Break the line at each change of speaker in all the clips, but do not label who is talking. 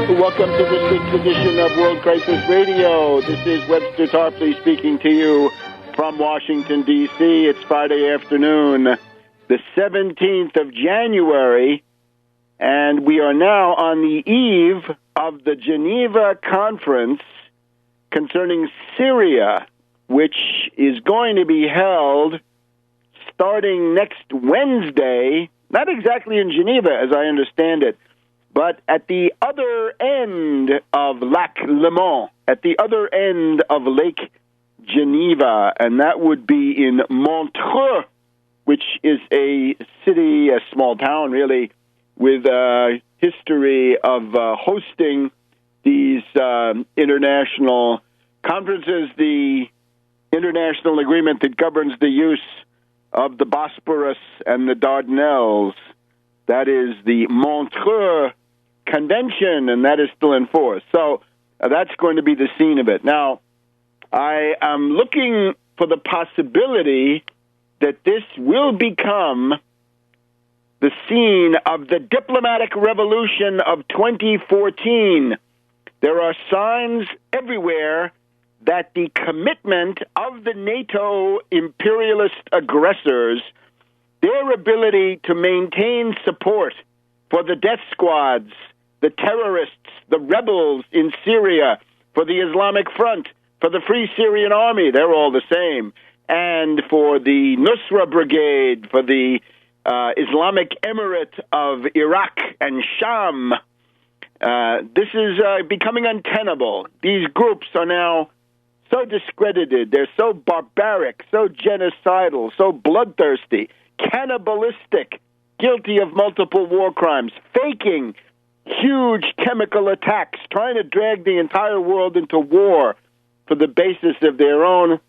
Welcome to this week's edition of World Crisis Radio. This is Webster Tarpley speaking to you from Washington, D.C. It's Friday afternoon, the 17th of January, and we are now on the eve of the Geneva Conference concerning Syria, which is going to be held starting next Wednesday, not exactly in Geneva, as I understand it, but at the other end of Lac Léman, at the other end of Lake Geneva, and that would be in Montreux, which is a city, a small town, really, with a history of hosting these international conferences, the international agreement that governs the use of the Bosporus and the Dardanelles. That is the Montreux Convention, and that is still in force. So that's going to be the scene of it. Now, I am looking for the possibility that this will become the scene of the diplomatic revolution of 2014. There are signs everywhere that the commitment of the NATO imperialist aggressors, their ability to maintain support for the death squads, the terrorists, the rebels in Syria, for the Islamic Front, for the Free Syrian Army, they're all the same, and for the Nusra Brigade, for the Islamic Emirate of Iraq and Sham. This is becoming untenable. These groups are now so discredited, they're so barbaric, so genocidal, so bloodthirsty, cannibalistic, guilty of multiple war crimes, faking huge chemical attacks, trying to drag the entire world into war for the basis of their own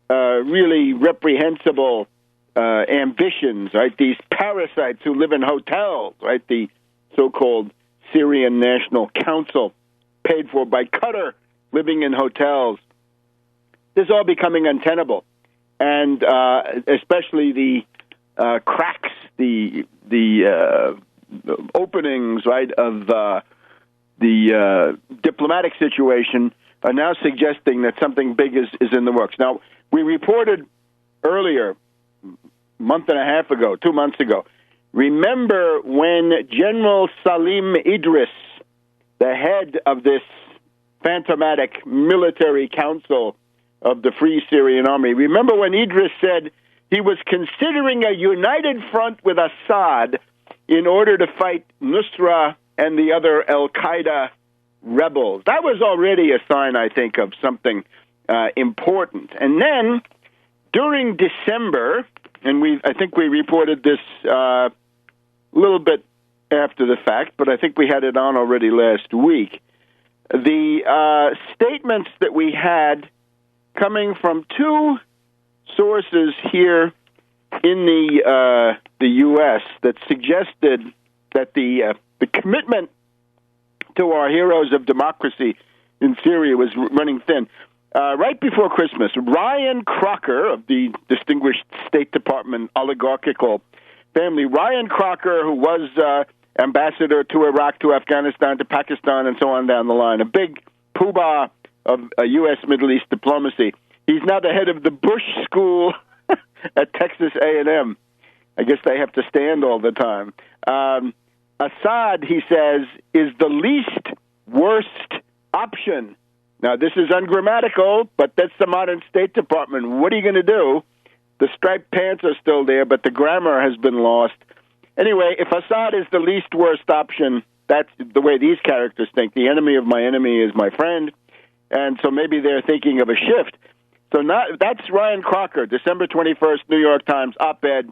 really reprehensible ambitions, right? These parasites who live in hotels, right? The so-called Syrian National Council, paid for by Qatar, living in hotels. This is all becoming untenable, and especially the cracks, the openings, right, of the diplomatic situation are now suggesting that something big is in the works. Now, we reported earlier, month and a half ago, 2 months ago, remember when General Salim Idris, the head of this phantomatic military council of the Free Syrian Army, remember when Idris said he was considering a united front with Assad in order to fight Nusra and the other al-Qaeda rebels? That was already a sign, I think, of something important. And then, during December, and I think we reported this a little bit after the fact, but I think we had it on already last week, the statements that we had coming from two sources here in the U.S. that suggested that the commitment to our heroes of democracy in Syria was running thin. Right before Christmas, Ryan Crocker of the distinguished State Department oligarchical family, Ryan Crocker, who was ambassador to Iraq, to Afghanistan, to Pakistan, and so on down the line, a big poobah of U.S. Middle East diplomacy. He's now the head of the Bush School at Texas A&M. I guess they have to stand all the time. Assad, he says, is the least worst option. Now, this is ungrammatical, but that's the modern State Department. What are you going to do? The striped pants are still there, but the grammar has been lost. Anyway, if Assad is the least worst option, that's the way these characters think. The enemy of my enemy is my friend. And so maybe they're thinking of a shift. So that's Ryan Crocker, December 21st, New York Times op-ed,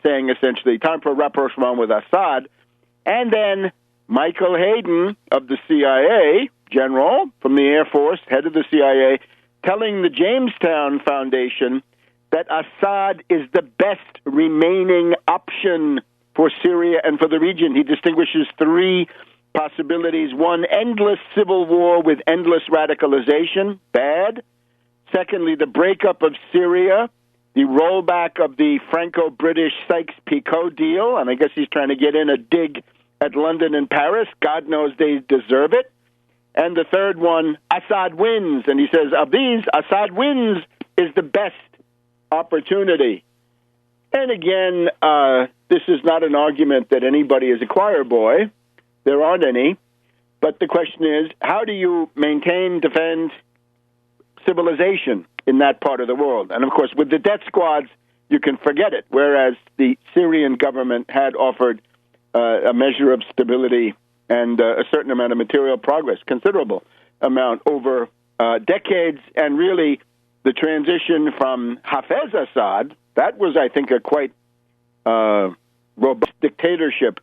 saying essentially, time for rapprochement with Assad. And then Michael Hayden of the CIA, general from the Air Force, head of the CIA, telling the Jamestown Foundation that Assad is the best remaining option for Syria and for the region. He distinguishes three possibilities. One, endless civil war with endless radicalization, bad. Secondly, the breakup of Syria, the rollback of the Franco-British Sykes-Picot deal, and I guess he's trying to get in a dig at London and Paris. God knows they deserve it. And the third one, Assad wins. And he says, of these, Assad wins is the best opportunity. And again, this is not an argument that anybody is a choir boy. There aren't any. But the question is, how do you maintain, defend civilization in that part of the world? And, of course, with the death squads, you can forget it, whereas the Syrian government had offered a measure of stability and a certain amount of material progress, considerable amount over decades, and really the transition from Hafez Assad, that was, I think, a quite robust dictatorship,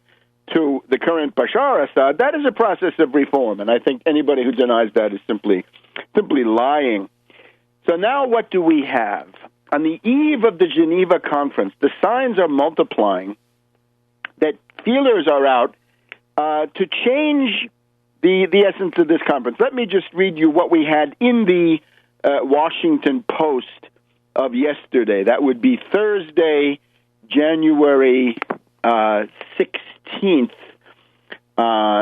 to the current Bashar Assad, that is a process of reform, and I think anybody who denies that is simply lying. So now what do we have? On the eve of the Geneva conference, the signs are multiplying that feelers are out to change the essence of this conference. Let me just read you what we had in the Washington Post of yesterday. That would be Thursday, January 16th.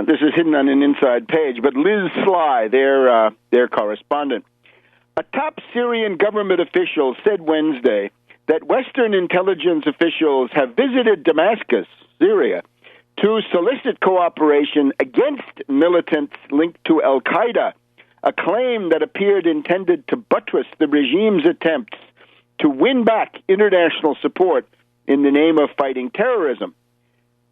This is hidden on an inside page, but Liz Sly, their correspondent. A top Syrian government official said Wednesday that Western intelligence officials have visited Damascus, Syria, to solicit cooperation against militants linked to al-Qaeda, a claim that appeared intended to buttress the regime's attempts to win back international support in the name of fighting terrorism.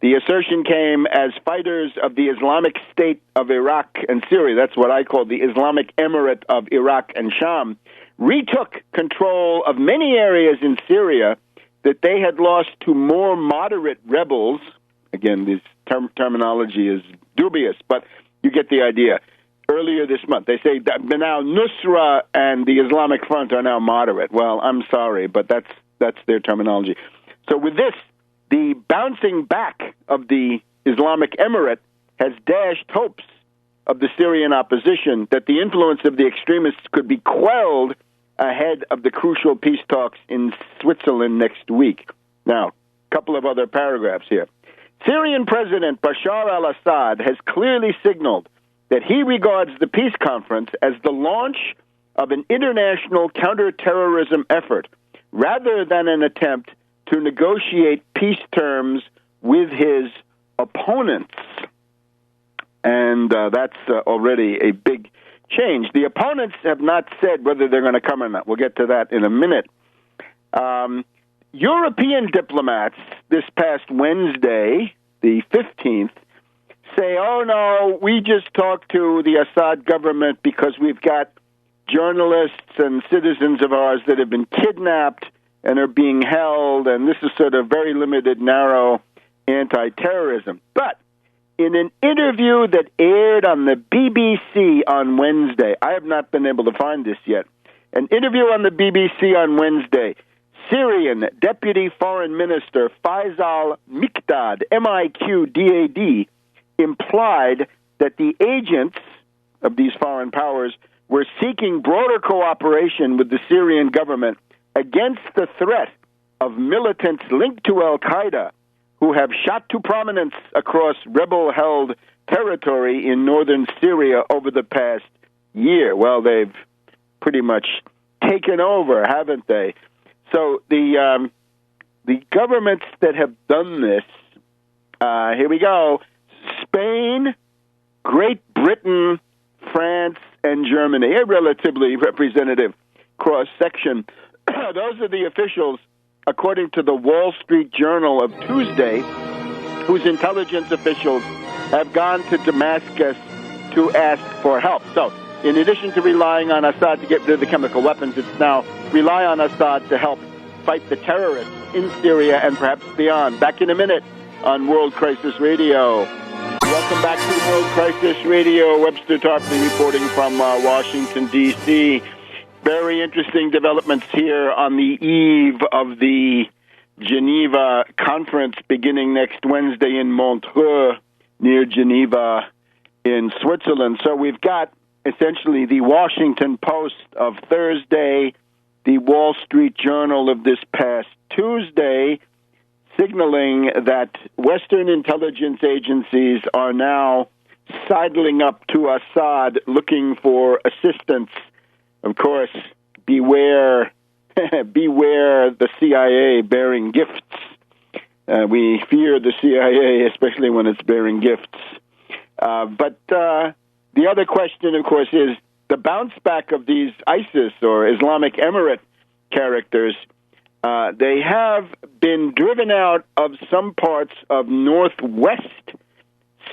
The assertion came as fighters of the Islamic State of Iraq and Syria, that's what I call the Islamic Emirate of Iraq and Sham, retook control of many areas in Syria that they had lost to more moderate rebels. Again, this terminology is dubious, but you get the idea. Earlier this month, they say that now Nusra and the Islamic Front are now moderate. Well, I'm sorry, but that's their terminology. So with this, the bouncing back of the Islamic Emirate has dashed hopes of the Syrian opposition that the influence of the extremists could be quelled ahead of the crucial peace talks in Switzerland next week. Now, a couple of other paragraphs here. Syrian President Bashar al-Assad has clearly signaled that he regards the peace conference as the launch of an international counterterrorism effort rather than an attempt to negotiate peace terms with his opponents. And that's already a big change. The opponents have not said whether they're going to come or not. We'll get to that in a minute. European diplomats this past Wednesday, the 15th, say, oh, no, we just talked to the Assad government because we've got journalists and citizens of ours that have been kidnapped and are being held, and this is sort of very limited, narrow anti-terrorism. But in an interview that aired on the BBC on Wednesday, I have not been able to find this yet, an interview on the BBC on Wednesday, Syrian Deputy Foreign Minister Faisal Miqdad, M-I-Q-D-A-D, implied that the agents of these foreign powers were seeking broader cooperation with the Syrian government against the threat of militants linked to al-Qaeda who have shot to prominence across rebel-held territory in northern Syria over the past year. Well, they've pretty much taken over, haven't they? So the governments that have done this, here we go, Spain, Great Britain, France, and Germany, a relatively representative cross-section. Those are the officials, according to the Wall Street Journal of Tuesday, whose intelligence officials have gone to Damascus to ask for help. So, in addition to relying on Assad to get rid of the chemical weapons, it's now rely on Assad to help fight the terrorists in Syria and perhaps beyond. Back in a minute on World Crisis Radio. Welcome back to World Crisis Radio. Webster Tarpley reporting from Washington, D.C. Very interesting developments here on the eve of the Geneva conference beginning next Wednesday in Montreux near Geneva in Switzerland. So we've got essentially the Washington Post of Thursday, the Wall Street Journal of this past Tuesday, signaling that Western intelligence agencies are now sidling up to Assad looking for assistance. Of course, beware the CIA bearing gifts. We fear the CIA, especially when it's bearing gifts. But the other question, of course, is the bounce back of these ISIS or Islamic Emirate characters. They have been driven out of some parts of northwest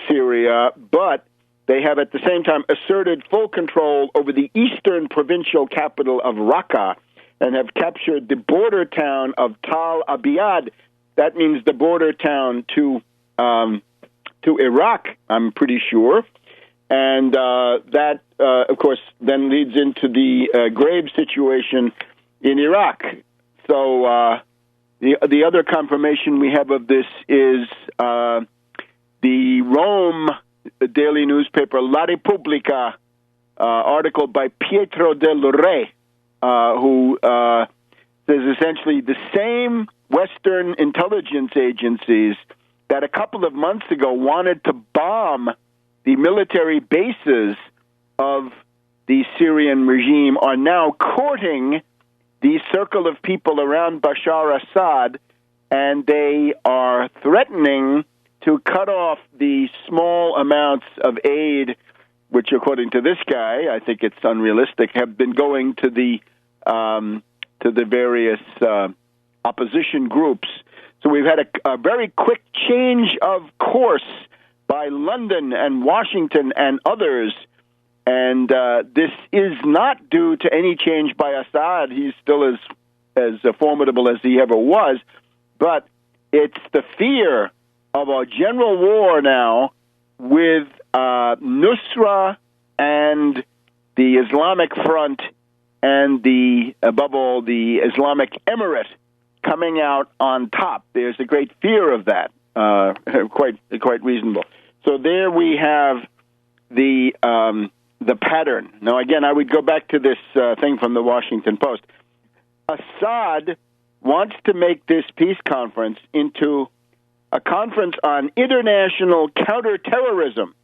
Syria, but they have at the same time asserted full control over the eastern provincial capital of Raqqa and have captured the border town of Tal Abyad. That means the border town to Iraq, I'm pretty sure. And that, of course, then leads into the grave situation in Iraq. So the other confirmation we have of this is the Rome daily newspaper La Repubblica article by Pietro del Re, who says essentially the same Western intelligence agencies that a couple of months ago wanted to bomb the military bases of the Syrian regime are now courting the circle of people around Bashar Assad, and they are threatening to cut off the small amounts of aid, which, according to this guy, I think it's unrealistic, have been going to the various opposition groups. So we've had a very quick change of course by London and Washington and others, and this is not due to any change by Assad. He's still as formidable as he ever was, but it's the fear of a general war now with Nusra and the Islamic Front and above all, the Islamic Emirate coming out on top. There's a great fear of that, quite reasonable. So there we have the pattern. Now, again, I would go back to this thing from the Washington Post. Assad wants to make this peace conference into a conference on international counterterrorism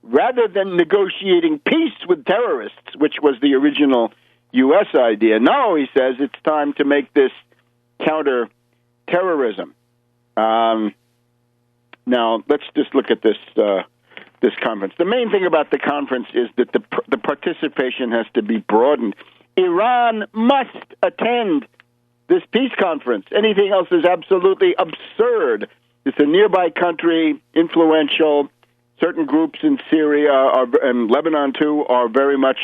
rather than negotiating peace with terrorists, which was the original U.S. idea. No, he says, it's time to make this counterterrorism. Now, let's just look at this conference. The main thing about the conference is that the participation has to be broadened. Iran must attend this peace conference. Anything else is absolutely absurd. It's a nearby country, influential. Certain groups in Syria and Lebanon, too, are very much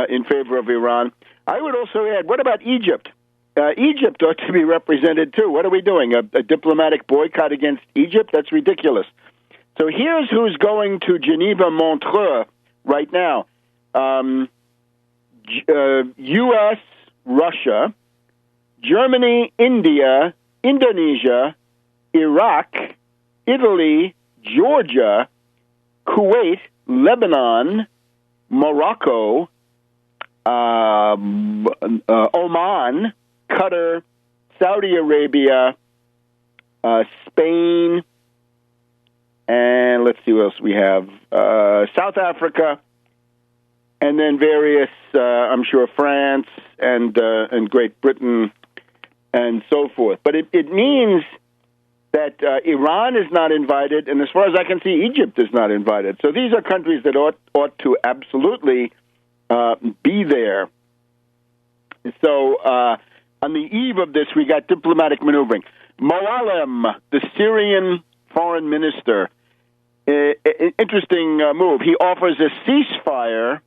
in favor of Iran. I would also add, what about Egypt? Egypt ought to be represented, too. What are we doing, a diplomatic boycott against Egypt? That's ridiculous. So here's who's going to Geneva, Montreux right now. U.S., Russia, Germany, India, Indonesia, Iraq, Italy, Georgia, Kuwait, Lebanon, Morocco, Oman, Qatar, Saudi Arabia, Spain, and let's see what else we have, South Africa, and then various, I'm sure, France and Great Britain and so forth. But it means that Iran is not invited, and as far as I can see, Egypt is not invited. So these are countries that ought to absolutely be there. So on the eve of this, we got diplomatic maneuvering. Moallem, the Syrian foreign minister, interesting move. He offers a ceasefire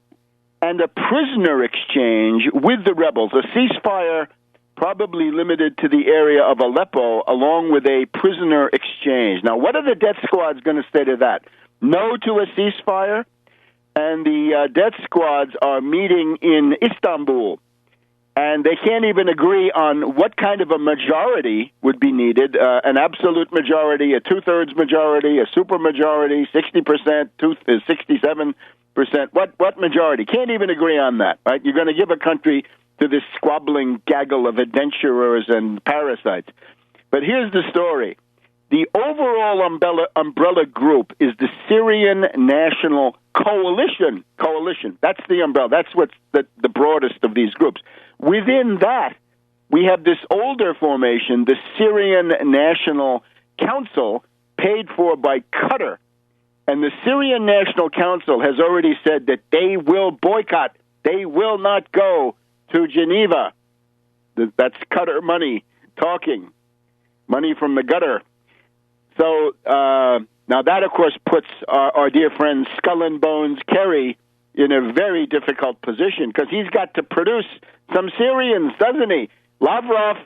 and a prisoner exchange with the rebels, a ceasefire probably limited to the area of Aleppo, along with a prisoner exchange. Now, what are the death squads going to say to that? No to a ceasefire? And the death squads are meeting in Istanbul, and they can't even agree on what kind of a majority would be needed, an absolute majority, a two-thirds majority, a supermajority, 60%, 67%. What majority? Can't even agree on that, right? You're going to give a country to this squabbling gaggle of adventurers and parasites. But here's the story. The overall umbrella group is the Syrian National Coalition. That's the umbrella. That's what's the broadest of these groups. Within that, we have this older formation, the Syrian National Council, paid for by Qatar. And the Syrian National Council has already said that they will boycott. They will not go to Geneva. That's Qatar money talking, money from the gutter. So now that, of course, puts our dear friend Skull and Bones Kerry in a very difficult position because he's got to produce some Syrians, doesn't he? Lavrov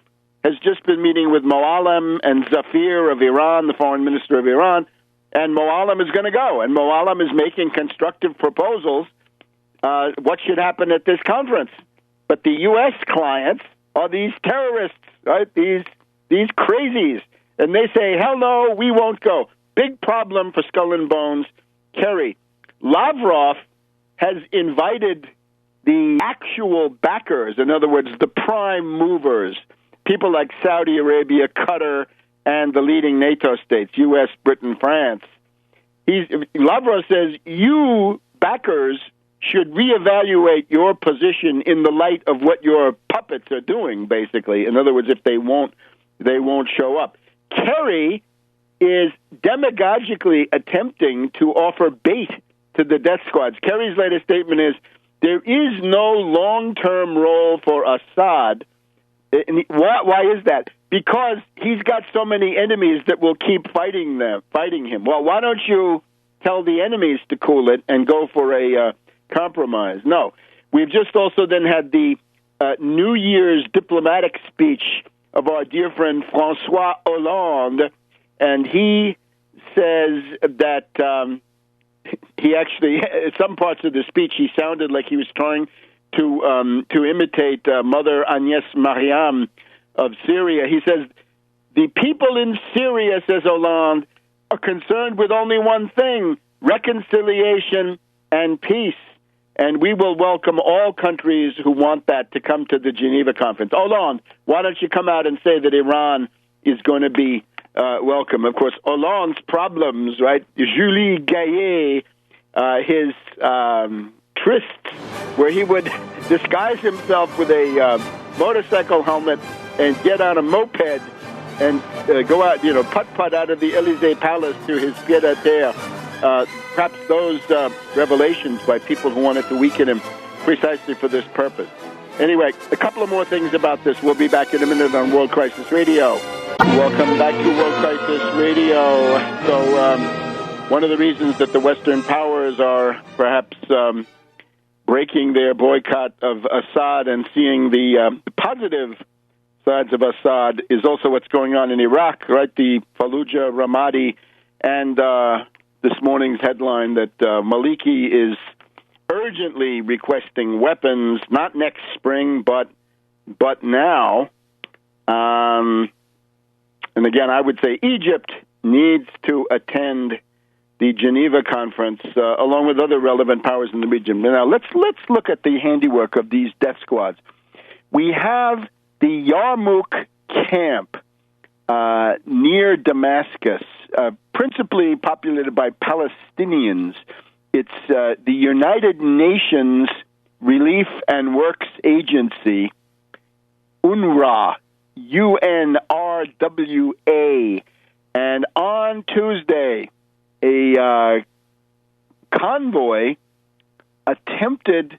has just been meeting with Moallem and Zafir of Iran, the foreign minister of Iran, and Moallem is going to go. And Moallem is making constructive proposals what should happen at this conference. But the U.S. clients are these terrorists, right? These crazies. And they say, hell no, we won't go. Big problem for Skull and Bones Kerry. Lavrov has invited the actual backers, in other words, the prime movers, people like Saudi Arabia, Qatar, and the leading NATO states, U.S., Britain, France. Lavrov says, you backers should reevaluate your position in the light of what your puppets are doing, basically. In other words, if they won't show up. Kerry is demagogically attempting to offer bait to the death squads. Kerry's latest statement is, there is no long-term role for Assad. Why is that? Because he's got so many enemies that will keep fighting him. Well, why don't you tell the enemies to cool it and go for a compromise? No. We've just also then had the New Year's diplomatic speech of our dear friend François Hollande, and he says that he actually, some parts of the speech, he sounded like he was trying to imitate Mother Agnès Mariam of Syria. He says, the people in Syria, says Hollande, are concerned with only one thing, reconciliation and peace. And we will welcome all countries who want that to come to the Geneva conference. Hollande, why don't you come out and say that Iran is going to be welcome? Of course, Hollande's problems, right? Julie Gaillet, his trysts, where he would disguise himself with a motorcycle helmet and get on a moped and go out, putt-putt out of the Élysée Palace to his pied-à-terre. Perhaps those revelations by people who wanted to weaken him precisely for this purpose. Anyway, a couple of more things about this. We'll be back in a minute on World Crisis Radio. Welcome back to World Crisis Radio. So one of the reasons that the Western powers are perhaps breaking their boycott of Assad and seeing the positive sides of Assad is also what's going on in Iraq, right? The Fallujah, Ramadi, and this morning's headline that Maliki is urgently requesting weapons, not next spring, but now. And again, I would say Egypt needs to attend the Geneva conference along with other relevant powers in the region. Now, let's look at the handiwork of these death squads. We have the Yarmouk camp near Damascus, principally populated by Palestinians. It's the United Nations Relief and Works Agency, UNRWA, UNRWA. And on Tuesday, a convoy attempted,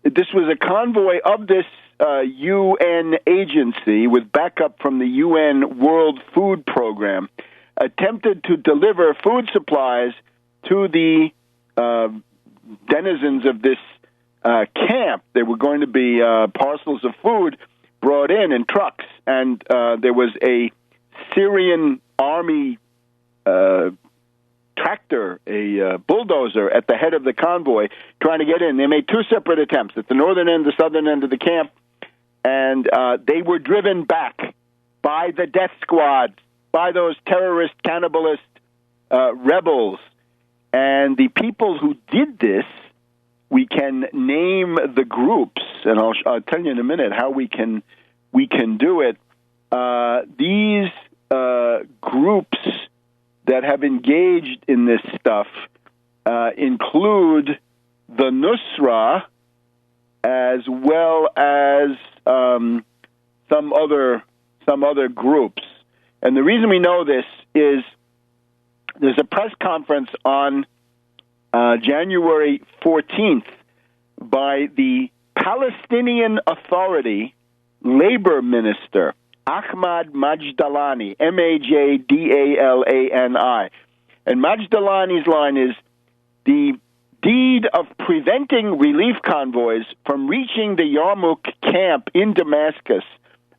this was a convoy of this UN agency with backup from the UN World Food Program, attempted to deliver food supplies to the denizens of this camp. There were going to be parcels of food brought in trucks, and there was a Syrian army tractor, a bulldozer at the head of the convoy trying to get in. They made two separate attempts at the northern end, the southern end of the camp, and they were driven back by the death squads, by those terrorist, cannibalist rebels. And the people who did this, we can name the groups, and I'll tell you in a minute how we can do it. These groups that have engaged in this stuff include the Nusra, as well as some other groups. And the reason we know this is there's a press conference on January 14th by the Palestinian Authority labor minister, Ahmad Majdalani, Majdalani. And Majdalani's line is, the deed of preventing relief convoys from reaching the Yarmouk camp in Damascus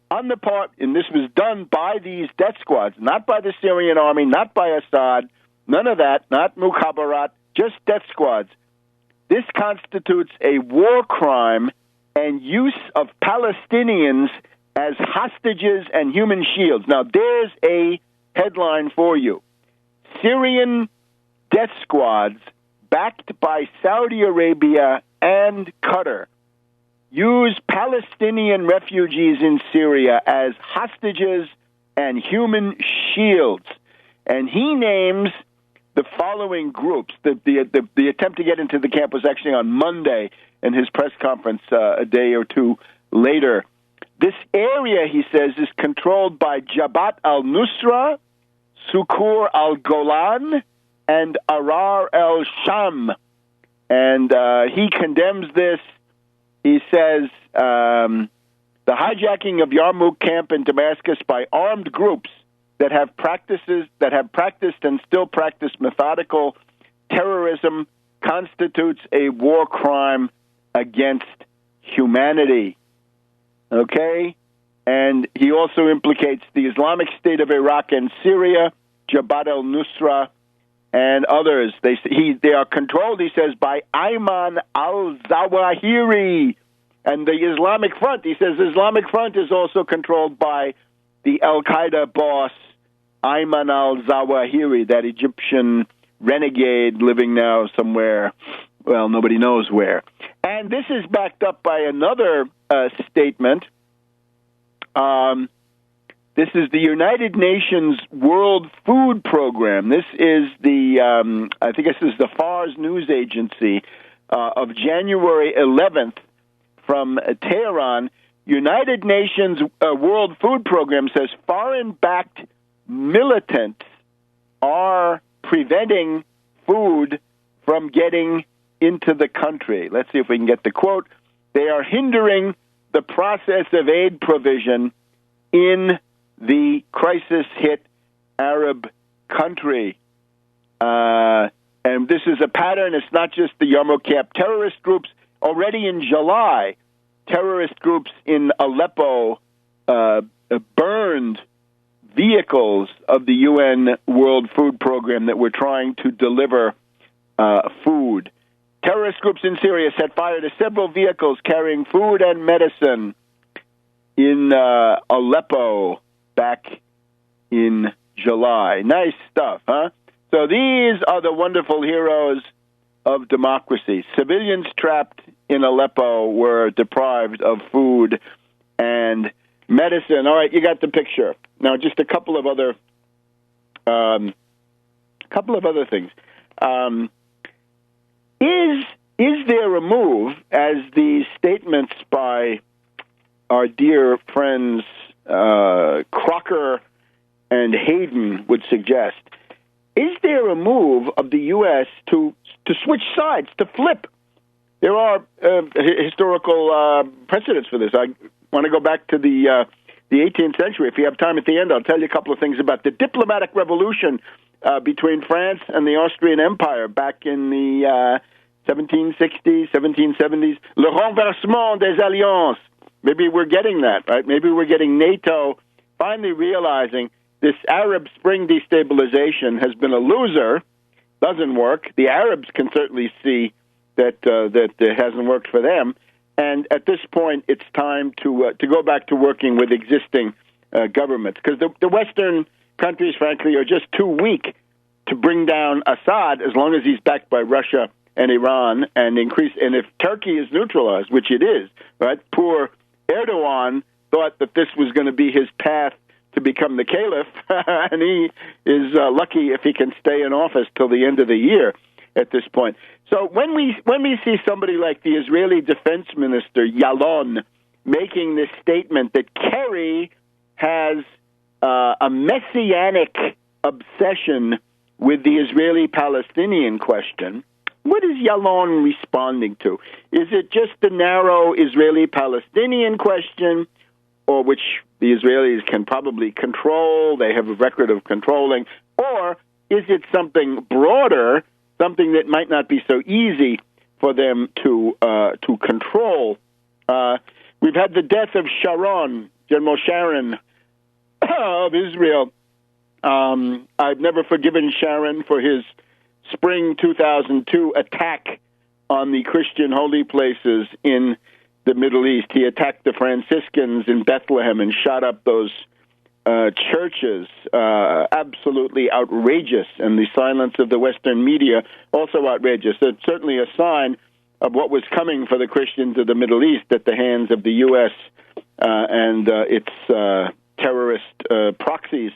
on the part, and this was done by these death squads, not by the Syrian army, not by Assad, none of that, not Mukhabarat, just death squads. This constitutes a war crime and use of Palestinians as hostages and human shields. Now, there's a headline for you. Syrian death squads backed by Saudi Arabia and Qatar use Palestinian refugees in Syria as hostages and human shields. And he names the following groups. The attempt to get into the camp was actually on Monday in his press conference a day or two later. This area, he says, is controlled by Jabhat al-Nusra, Sukur al-Golan, and Arar el-Sham. And he condemns this. He says the hijacking of Yarmouk camp in Damascus by armed groups that have practiced and still practice methodical terrorism constitutes a war crime against humanity. Okay? And he also implicates the Islamic State of Iraq and Syria, Jabhat al-Nusra, and others. They are controlled, he says, by Ayman al-Zawahiri. And the Islamic Front, he says, the Islamic Front is also controlled by the al-Qaeda boss, Ayman al-Zawahiri, that Egyptian renegade living now somewhere, well, nobody knows where. And this is backed up by another statement. This is the United Nations World Food Program. This is I think this is the FARS news agency of January 11th from Tehran. United Nations World Food Program says foreign-backed militants are preventing food from getting into the country. Let's see if we can get the quote. They are hindering the process of aid provision in the crisis-hit Arab country. And this is a pattern. It's not just the Yarmouk camp terrorist groups. Already in July, terrorist groups in Aleppo burned vehicles of the UN World Food Program that were trying to deliver food. Terrorist groups in Syria set fire to several vehicles carrying food and medicine in Aleppo back in July. Nice stuff, huh? So these are the wonderful heroes of democracy. Civilians trapped in Aleppo were deprived of food and medicine. All right, you got the picture. Now, just a couple of other things. Is there a move, as the statements by our dear friends Crocker and Hayden would suggest, is there a move of the U.S. to switch sides, to flip? There are historical precedents for this. I want to go back to the 18th century. If you have time at the end, I'll tell you a couple of things about the diplomatic revolution between France and the Austrian Empire back in the 1760s, 1770s. Le renversement des alliances. Maybe we're getting that, right? Maybe we're getting NATO finally realizing this Arab Spring destabilization has been a loser, doesn't work. The Arabs can certainly see that it hasn't worked for them. And at this point, it's time to go back to working with existing governments, because the Western countries, frankly, are just too weak to bring down Assad as long as he's backed by Russia and Iran, and if Turkey is neutralized, which it is, right? Poor Erdogan thought that this was going to be his path to become the caliph, and he is lucky if he can stay in office till the end of the year at this point. So when we see somebody like the Israeli Defense Minister, Yalon, making this statement that Kerry has a messianic obsession with the Israeli-Palestinian question, what is Yalon responding to? Is it just the narrow Israeli-Palestinian question, or which the Israelis can probably control, they have a record of controlling, or is it something broader, something that might not be so easy for them to control? We've had the death of Sharon, General Sharon of Israel. I've never forgiven Sharon for his spring 2002 attack on the Christian holy places in the Middle East. He attacked the Franciscans in Bethlehem and shot up those churches. Absolutely outrageous, and the silence of the Western media also outrageous. It's certainly a sign of what was coming for the Christians of the Middle East at the hands of the U.S. And its terrorist proxies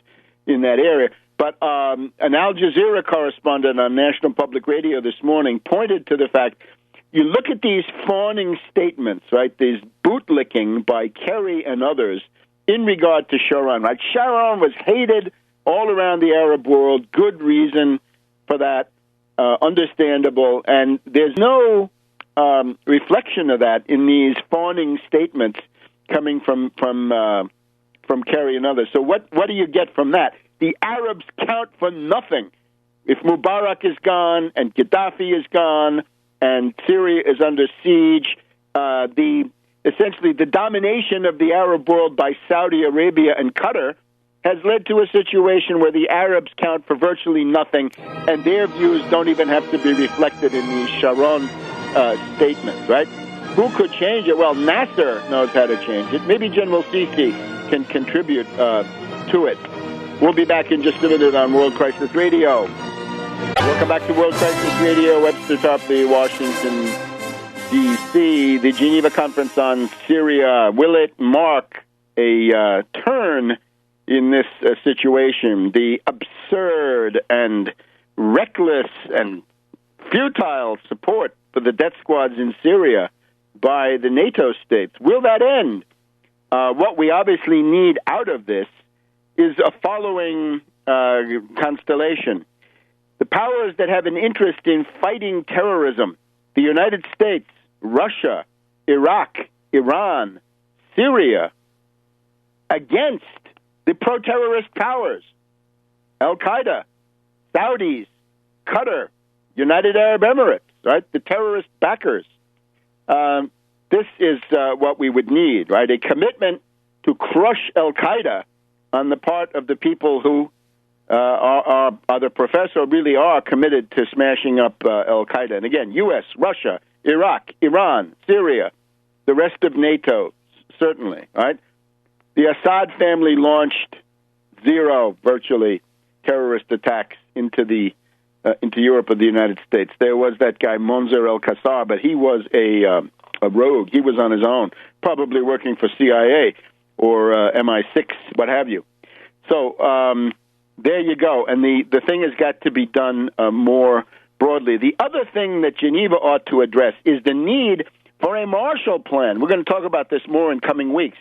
in that area. But an Al Jazeera correspondent on National Public Radio this morning pointed to the fact, you look at these fawning statements, right, these bootlicking by Kerry and others in regard to Sharon. Right? Sharon was hated all around the Arab world, good reason for that, understandable, and there's no reflection of that in these fawning statements coming from Kerry and others. So what do you get from that? The Arabs count for nothing. If Mubarak is gone and Gaddafi is gone and Syria is under siege, essentially the domination of the Arab world by Saudi Arabia and Qatar has led to a situation where the Arabs count for virtually nothing, and their views don't even have to be reflected in these Sharon statements, right? Who could change it? Well, Nasser knows how to change it. Maybe General Sisi can contribute to it. We'll be back in just a minute on World Crisis Radio. Welcome back to World Crisis Radio. Webster Tarpley, Washington, D.C. The Geneva Conference on Syria. Will it mark a turn in this situation? The absurd and reckless and futile support for the death squads in Syria by the NATO states. Will that end? What we obviously need out of this is a following constellation. The powers that have an interest in fighting terrorism, the United States, Russia, Iraq, Iran, Syria, against the pro-terrorist powers, Al-Qaeda, Saudis, Qatar, United Arab Emirates, right, the terrorist backers. This is what we would need, right, a commitment to crush Al-Qaeda on the part of the people who are the professor really are committed to smashing up Al-Qaeda. And again, U.S., Russia, Iraq, Iran, Syria, the rest of NATO, certainly, right? The Assad family launched zero, virtually, terrorist attacks into Europe or the United States. There was that guy, Monzer el-Qassar, but he was a rogue. He was on his own, probably working for CIA or MI6, what have you. So there you go. And the thing has got to be done more broadly. The other thing that Geneva ought to address is the need for a Marshall Plan. We're going to talk about this more in coming weeks.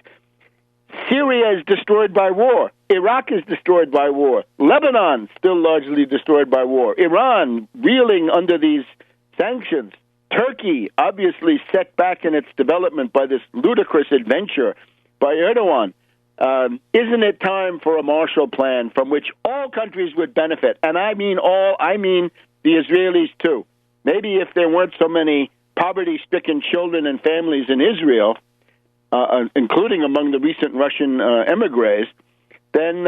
Syria is destroyed by war. Iraq is destroyed by war. Lebanon still largely destroyed by war. Iran reeling under these sanctions. Turkey obviously set back in its development by this ludicrous adventure by Erdogan. Isn't it time for a Marshall Plan from which all countries would benefit? And I mean all, I mean the Israelis too. Maybe if there weren't so many poverty-stricken children and families in Israel, including among the recent Russian emigres, then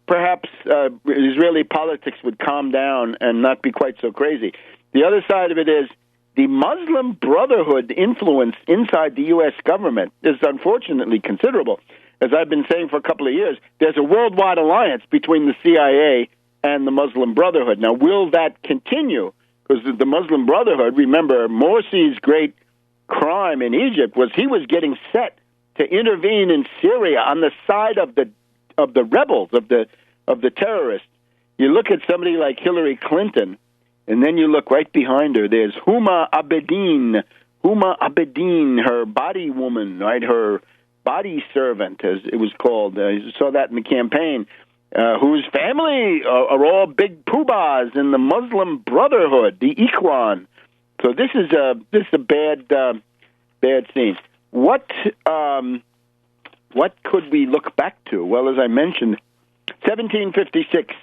perhaps Israeli politics would calm down and not be quite so crazy. The other side of it is the Muslim Brotherhood influence inside the U.S. government is unfortunately considerable. As I've been saying for a couple of years, there's a worldwide alliance between the CIA and the Muslim Brotherhood. Now, will that continue? Because the Muslim Brotherhood, remember, Morsi's great crime in Egypt was he was getting set to intervene in Syria on the side of the the rebels, of the terrorists. You look at somebody like Hillary Clinton, and then you look right behind her. There's Huma Abedin, her body woman, right? Her body servant, as it was called. You saw that in the campaign. Whose family are all big poobahs in the Muslim Brotherhood, the Ikhwan. So this is a bad scene. What could we look back to? Well, as I mentioned, 1756,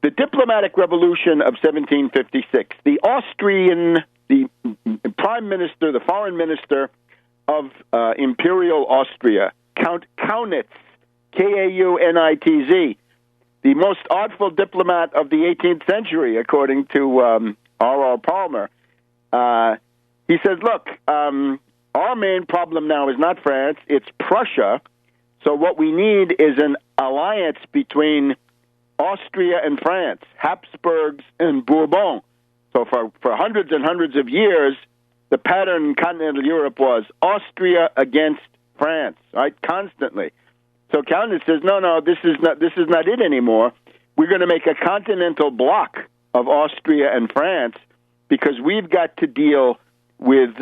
the diplomatic revolution of 1756. The prime minister, the foreign minister of Imperial Austria, Count Kaunitz, Kaunitz, the most artful diplomat of the 18th century, according to R.R. Palmer. He says, look, our main problem now is not France, it's Prussia. So what we need is an alliance between Austria and France, Habsburgs and Bourbon. So for hundreds and hundreds of years, the pattern in continental Europe was Austria against France, right? Constantly. So Kaunitz says, no, this is not it anymore. We're going to make a continental bloc of Austria and France because we've got to deal with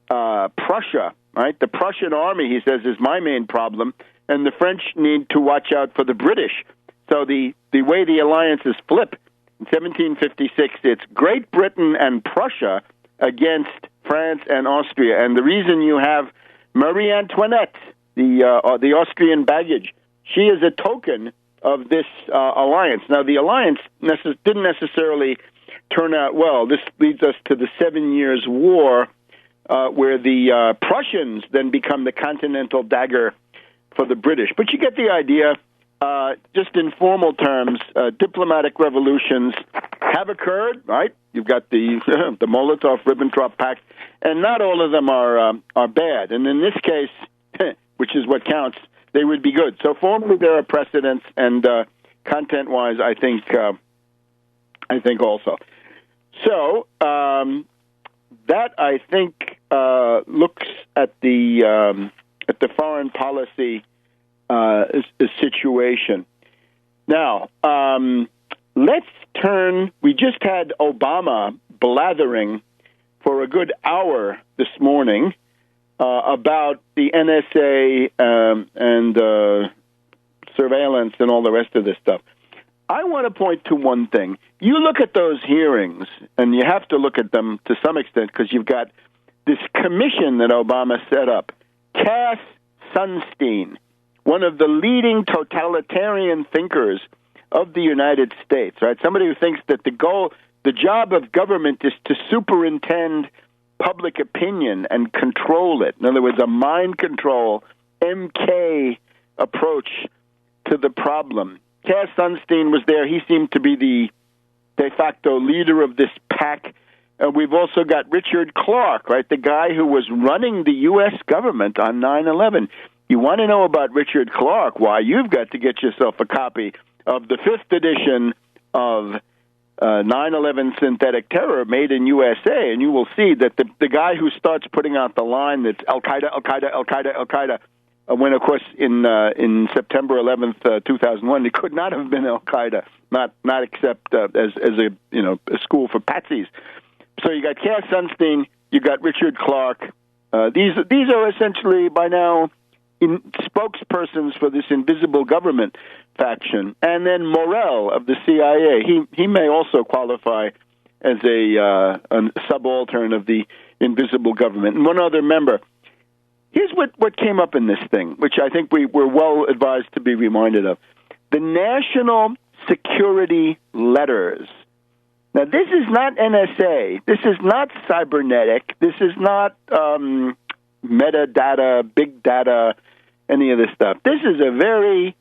Prussia, right? The Prussian army, he says, is my main problem, and the French need to watch out for the British. So the way the alliances flip, in 1756, it's Great Britain and Prussia against France and Austria. And the reason you have Marie Antoinette, the Austrian baggage, she is a token of this alliance. Now, the alliance didn't necessarily turn out well. This leads us to the 7 Years' War, where the Prussians then become the continental dagger for the British. But you get the idea. Just in formal terms, diplomatic revolutions have occurred, right? You've got the the Molotov-Ribbentrop Pact, and not all of them are bad. And in this case, which is what counts, they would be good. So formally, there are precedents, and content-wise, I think also. So that I think looks at the foreign policy situation. Now, let's turn. We just had Obama blathering for a good hour this morning about the NSA and surveillance and all the rest of this stuff. I want to point to one thing. You look at those hearings, and you have to look at them to some extent because you've got this commission that Obama set up. Cass Sunstein, one of the leading totalitarian thinkers of the United States, right? Somebody who thinks that the job of government is to superintend public opinion and control it. In other words, a mind control, MK approach to the problem. Cass Sunstein was there. He seemed to be the de facto leader of this pack. We've also got Richard Clarke, right? The guy who was running the U.S. government on 9/11. You want to know about Richard Clarke? Why, you've got to get yourself a copy of the 5th edition of 9/11 Synthetic Terror Made in USA, and you will see that the guy who starts putting out the line that's Al-Qaeda, Al-Qaeda, Al-Qaeda, Al-Qaeda, when, of course, in September 11th, 2001, it could not have been Al-Qaeda, not except as a school for patsies. So you got Cass Sunstein, you got Richard Clarke. These are essentially, by now, spokespersons for this invisible government faction. And then Morell of the CIA, he may also qualify as a subaltern of the invisible government. And one other member. Here's what came up in this thing, which I think we're well advised to be reminded of. The National Security Letters. Now, this is not NSA. This is not cybernetic. This is not metadata, big data, any of this stuff. This is a very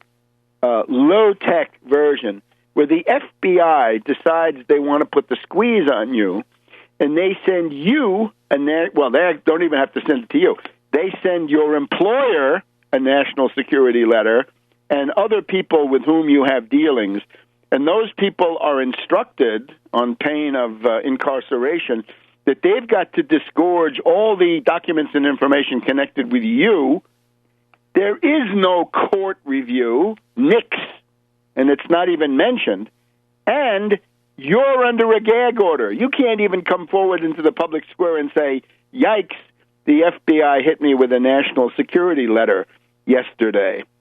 low-tech version where the FBI decides they want to put the squeeze on you, and they send you, they don't even have to send it to you. They send your employer a national security letter and other people with whom you have dealings, and those people are instructed on pain of incarceration that they've got to disgorge all the documents and information connected with you. There is no court review, nix, and it's not even mentioned, and you're under a gag order. You can't even come forward into the public square and say, yikes, the FBI hit me with a national security letter yesterday.